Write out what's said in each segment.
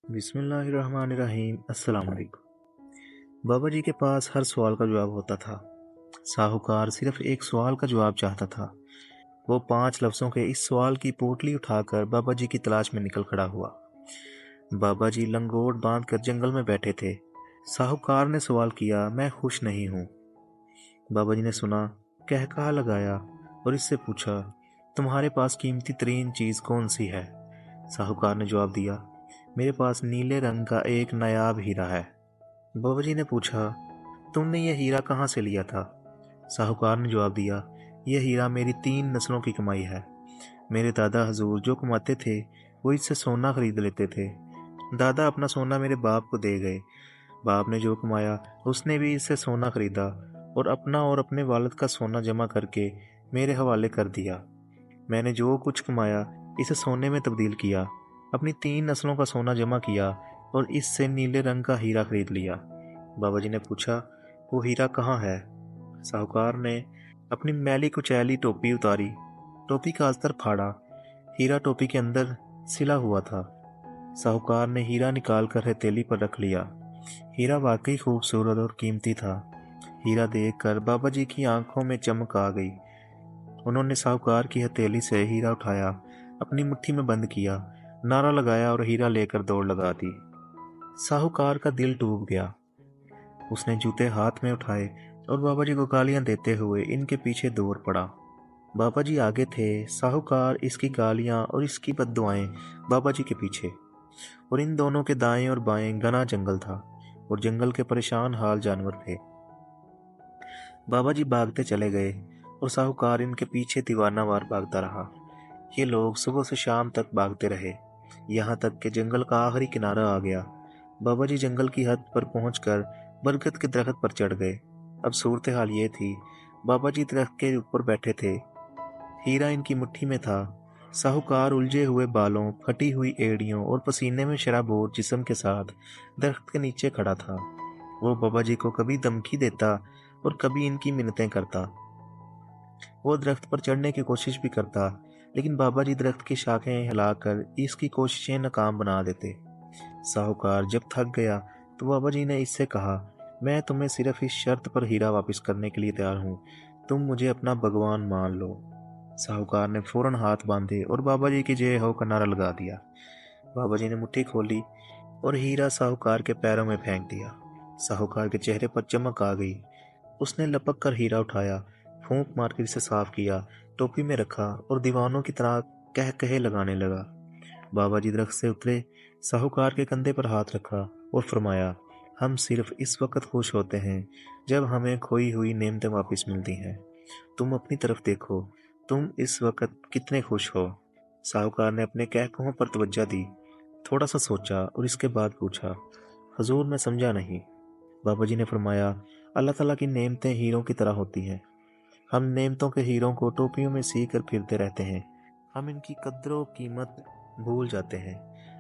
बिस्मिल्लाहिर्रहमानिर्रहीम। अस्सलाम वालेकुम। बाबा जी के पास हर सवाल का जवाब होता था। साहूकार सिर्फ एक सवाल का जवाब चाहता था। वो 5 लफ्ज़ों के इस सवाल की पोटली उठाकर बाबा जी की तलाश में निकल खड़ा हुआ। बाबा जी लंगोट बांध कर जंगल में बैठे थे। साहूकार ने सवाल किया, मैं खुश नहीं हूँ। बाबा जी ने सुना, कहकहा लगाया और इससे पूछा, तुम्हारे पास कीमती तरीन चीज़ कौन सी है? साहूकार ने जवाब दिया, मेरे पास नीले रंग का एक नायाब हीरा है। बाबा जी ने पूछा, तुमने ये हीरा कहाँ से लिया था? साहूकार ने जवाब दिया, यह हीरा मेरी 3 नस्लों की कमाई है। मेरे दादा हजूर जो कमाते थे वो इससे सोना खरीद लेते थे। दादा अपना सोना मेरे बाप को दे गए। बाप ने जो कमाया उसने भी इससे सोना खरीदा और अपना और अपने वालिद का सोना जमा करके मेरे हवाले कर दिया। मैंने जो कुछ कमाया इसे सोने में तब्दील किया, अपनी 3 नस्लों का सोना जमा किया और इससे नीले रंग का हीरा खरीद लिया। बाबा जी ने पूछा, वो हीरा कहाँ है? साहूकार ने अपनी मैली कुचैली टोपी उतारी, टोपी का अस्तर फाड़ा। हीरा टोपी के अंदर सिला हुआ था। साहूकार ने हीरा निकाल कर हथेली पर रख लिया। हीरा वाकई खूबसूरत और कीमती था। हीरा देखकर बाबा जी की आंखों में चमक आ गई। उन्होंने साहूकार की हथेली से हीरा उठाया, अपनी मुट्ठी में बंद किया, नारा लगाया और हीरा लेकर दौड़ लगा दी। साहूकार का दिल डूब गया। उसने जूते हाथ में उठाए और बाबा जी को गालियां देते हुए इनके पीछे दौड़ पड़ा। बाबा जी आगे थे, साहूकार इसकी गालियां और इसकी बद्दुआएं बाबा जी के पीछे। और इन दोनों के दाएं और बाएं घना जंगल था और जंगल के परेशान हाल जानवर थे। बाबा जी भागते चले गए और साहूकार इनके पीछे दीवानावार भागता रहा। ये लोग सुबह से शाम तक भागते रहे, यहाँ तक कि जंगल का आखिरी किनारा आ गया। बाबा जी जंगल की हद पर पहुंचकर बरगद के दरख्त पर चढ़ गए। अब सूरत हाल ये थी, बाबा जी दरख्त के ऊपर बैठे थे, हीरा इनकी मुट्ठी में था। साहूकार उलझे हुए बालों, फटी हुई एड़ियों और पसीने में शराबोर जिस्म के साथ दरख्त के नीचे खड़ा था। वो बाबा जी को कभी धमकी देता और कभी इनकी मिन्नतें करता। वो दरख्त पर चढ़ने की कोशिश भी करता, लेकिन बाबा जी दरख्त की शाखें हिलाकर इसकी कोशिशें नाकाम बना देते। साहूकार जब थक गया तो बाबा जी ने इससे कहा, मैं तुम्हें सिर्फ इस शर्त पर हीरा वापस करने के लिए तैयार हूँ, तुम मुझे अपना भगवान मान लो। साहूकार ने फौरन हाथ बांधे और बाबा जी की जय हो का नारा लगा दिया। बाबा जी ने मुट्ठी खोली और हीरा साहूकार के पैरों में फेंक दिया। साहूकार के चेहरे पर चमक आ गई। उसने लपक कर हीरा उठाया, फूंक मार कर इसे साफ किया, टोपी में रखा और दीवानों की तरह कह कहे लगाने लगा। बाबा जी दरख्त से उतरे, साहूकार के कंधे पर हाथ रखा और फरमाया, हम सिर्फ इस वक्त खुश होते हैं जब हमें खोई हुई नेमतें वापस मिलती हैं। तुम अपनी तरफ देखो, तुम इस वक्त कितने खुश हो? साहूकार ने अपने कहकों पर तवज्जो दी, थोड़ा सा सोचा और इसके बाद पूछा, हजूर मैं समझा नहीं। बाबा जी ने फरमाया, अल्लाह ताला की नेमतें हीरों की तरह होती हैं। हम नेमतों के हीरों को टोपियों में सी कर फिरते रहते हैं। हम इनकी कद्र कीमत भूल जाते हैं।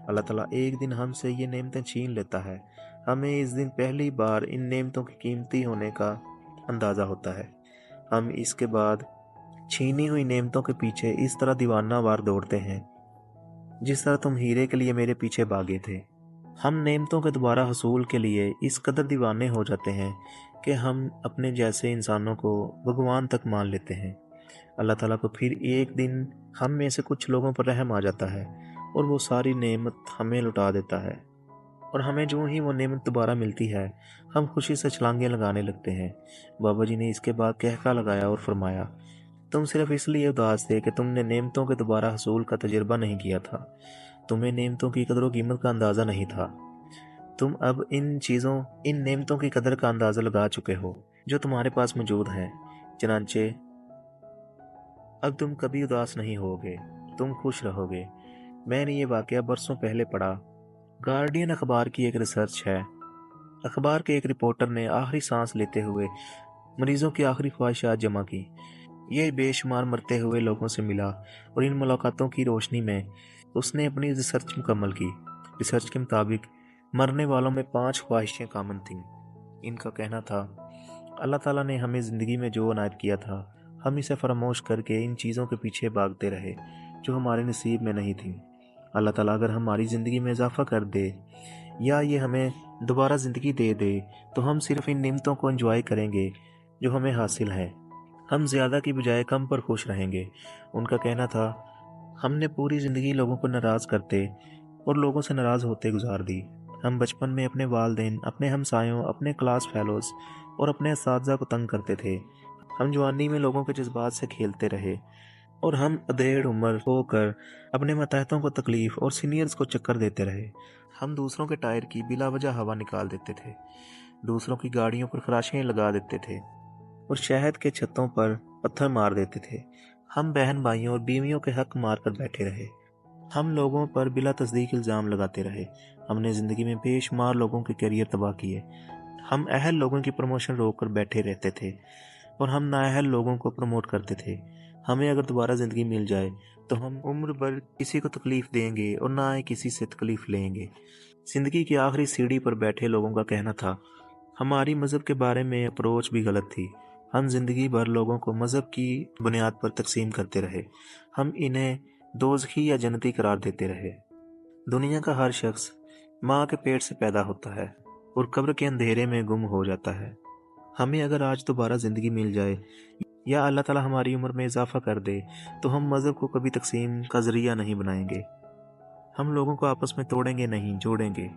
अल्लाह ताला एक दिन हमसे ये नेमतें छीन लेता है। हमें इस दिन पहली बार इन नेमतों की कीमती होने का अंदाज़ा होता है। हम इसके बाद छीनी हुई नेमतों के पीछे इस तरह दीवाना वार दौड़ते हैं जिस तरह तुम हीरे के लिए मेरे पीछे भागे थे। हम नेमतों के दोबारा हसूल के लिए इस कदर दीवाने हो जाते हैं कि हम अपने जैसे इंसानों को भगवान तक मान लेते हैं। अल्लाह ताला को फिर एक दिन हम में से कुछ लोगों पर रहम आ जाता है और वो सारी नेमत हमें लुटा देता है, और हमें जो ही वो नेमत दोबारा मिलती है हम खुशी से छलांगे लगाने लगते हैं। बाबा जी ने इसके बाद कहका लगाया और फरमाया, तुम सिर्फ इसलिए उदास थे कि तुमने नेमतों के दोबारा हसूल का तजुर्बा नहीं किया था। तुम्हें नेमतों की कदर व कीमत का अंदाज़ा नहीं था। तुम अब इन नेमतों की कदर का अंदाज़ा लगा चुके हो जो तुम्हारे पास मौजूद हैं। चनांचे अब तुम कभी उदास नहीं होगे, तुम खुश रहोगे। मैंने ये वाकया बरसों पहले पढ़ा। गार्डियन अखबार की एक रिसर्च है। अखबार के एक रिपोर्टर ने आखिरी सांस लेते हुए मरीजों की आखिरी ख्वाहिशात जमा की। ये बेशुमार मरते हुए लोगों से मिला और इन मुलाकातों की रोशनी में उसने अपनी रिसर्च मुकम्मल की। रिसर्च के मुताबिक मरने वालों में 5 ख्वाहिशें कामन थीं। इनका कहना था, अल्लाह ताला ने हमें ज़िंदगी में जो अनायत किया था हम इसे फरामोश करके इन चीज़ों के पीछे भागते रहे जो हमारे नसीब में नहीं थीं। اللہ تعالیٰ اگر ہماری زندگی میں اضافہ کر دے یا یہ ہمیں دوبارہ زندگی دے دے تو ہم صرف ان نعمتوں کو انجوائے کریں گے جو ہمیں حاصل ہے۔ ہم زیادہ کی بجائے کم پر خوش رہیں گے۔ ان کا کہنا تھا، ہم نے پوری زندگی لوگوں کو ناراض کرتے اور لوگوں سے ناراض ہوتے گزار دی۔ ہم بچپن میں اپنے والدین، اپنے ہمسایوں، اپنے کلاس فیلوز اور اپنے اساتذہ کو تنگ کرتے تھے۔ ہم جوانی میں لوگوں کے جذبات سے کھیلتے رہے اور ہم ادھیڑ عمر ہو کر اپنے ماتحتوں کو تکلیف اور سینئرز کو چکر دیتے رہے۔ ہم دوسروں کے ٹائر کی بلا وجہ ہوا نکال دیتے تھے، دوسروں کی گاڑیوں پر خراشیاں لگا دیتے تھے اور شہد کے چھتوں پر پتھر مار دیتے تھے۔ ہم بہن بھائیوں اور بیویوں کے حق مار کر بیٹھے رہے۔ ہم لوگوں پر بلا تصدیق الزام لگاتے رہے۔ ہم نے زندگی میں بے شمار لوگوں کے کیریئر تباہ کیے۔ ہم اہل لوگوں کی پروموشن روک کر بیٹھے رہتے تھے اور ہم نااہل لوگوں کو پروموٹ کرتے تھے۔ ہمیں اگر دوبارہ زندگی مل جائے تو ہم عمر بھر کسی کو تکلیف دیں گے اور نہ ہی کسی سے تکلیف لیں گے۔ زندگی کی آخری سیڑھی پر بیٹھے لوگوں کا کہنا تھا، ہماری مذہب کے بارے میں اپروچ بھی غلط تھی۔ ہم زندگی بھر لوگوں کو مذہب کی بنیاد پر تقسیم کرتے رہے۔ ہم انہیں دوزخی یا جنتی قرار دیتے رہے۔ دنیا کا ہر شخص ماں کے پیٹ سے پیدا ہوتا ہے اور قبر کے اندھیرے میں گم ہو جاتا ہے۔ ہمیں اگر آج دوبارہ زندگی مل جائے یا اللہ تعالیٰ ہماری عمر میں اضافہ کر دے تو ہم مذہب کو کبھی تقسیم کا ذریعہ نہیں بنائیں گے۔ ہم لوگوں کو آپس میں توڑیں گے نہیں، جوڑیں گے۔